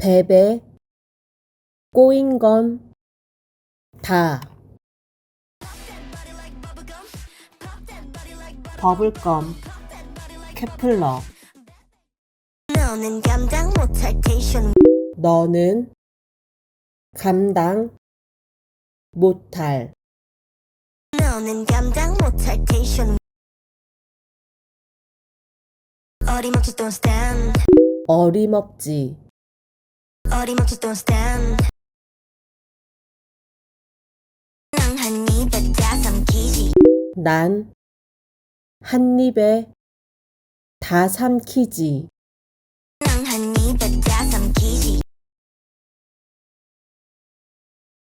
베베 꼬인 건 다 버블검 케플러 너는 감당 못할 텐션 너는 감당 못할 너는 감당 못할 텐션 어림없이 don't stand 어림없지 어림없이 don't stand 난 한 입에 다 삼키지 난 한 입에 다 삼키지 난 한 입에 다 삼키지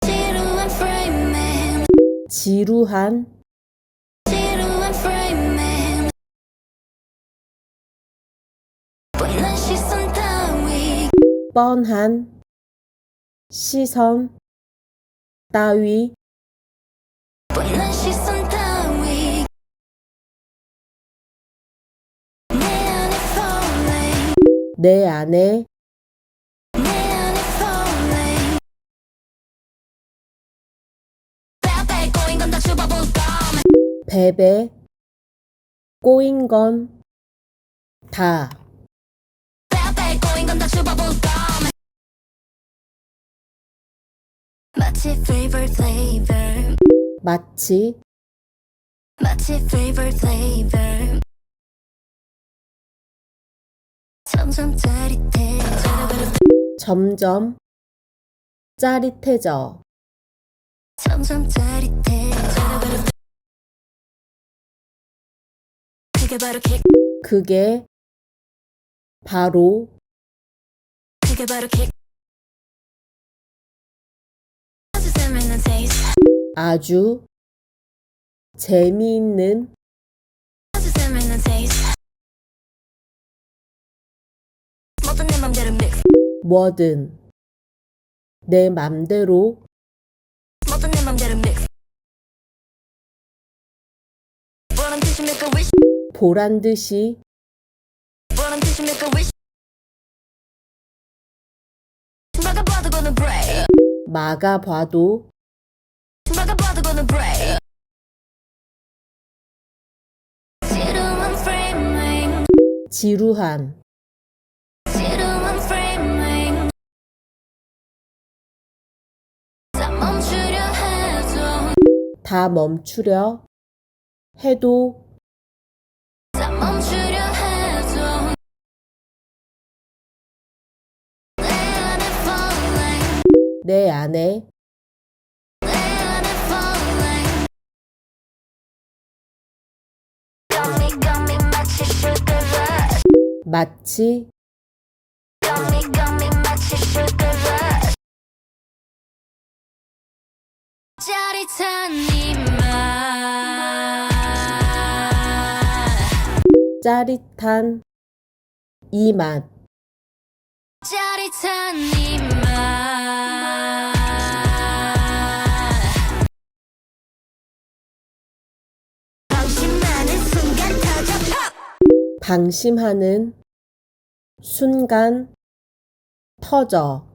지루한 프레임에 지루한 지루한 프레임에 보이는 시선 따위 뻔한 시선 따위 보이는 시선 따위 내 안에 falling 내 안에 내 안에 falling 빼빼 꼬인 건 다 슈퍼볼까 베베 꼬인 건 다 빼빼 꼬인 건 다 슈퍼볼까 마치 favorite flavor 마치 마치 favorite flavor 점점 짜릿해 점점 짜릿해져 점점 짜릿해 그게 바로 킥 그게 바로 그게 바로 킥 아주 재밌는 taste 아주 재미있는 아주 재밌는 taste 모든 내 맘대로 mix 뭐든 내 맘대로 모든 내 맘대로 mix 보란 듯이 make a wish 보란 듯이 보란 듯이 make a wish 막아봐도 gonna break 막아봐도 막아봐도 gonna break 지루한 framing 지루한 지루한 framing 다 멈추려 해도 다 멈추려 해도 다 멈추려 해도 내 안에 falling 내 안에 내 안에 falling gummy 마치 sugar rush 마치 gummy 마치 sugar rush 짜릿한 이맛 짜릿한 이 맛 짜릿한 이맛 방심하는 순간 터져 팍 방심하는 순간 터져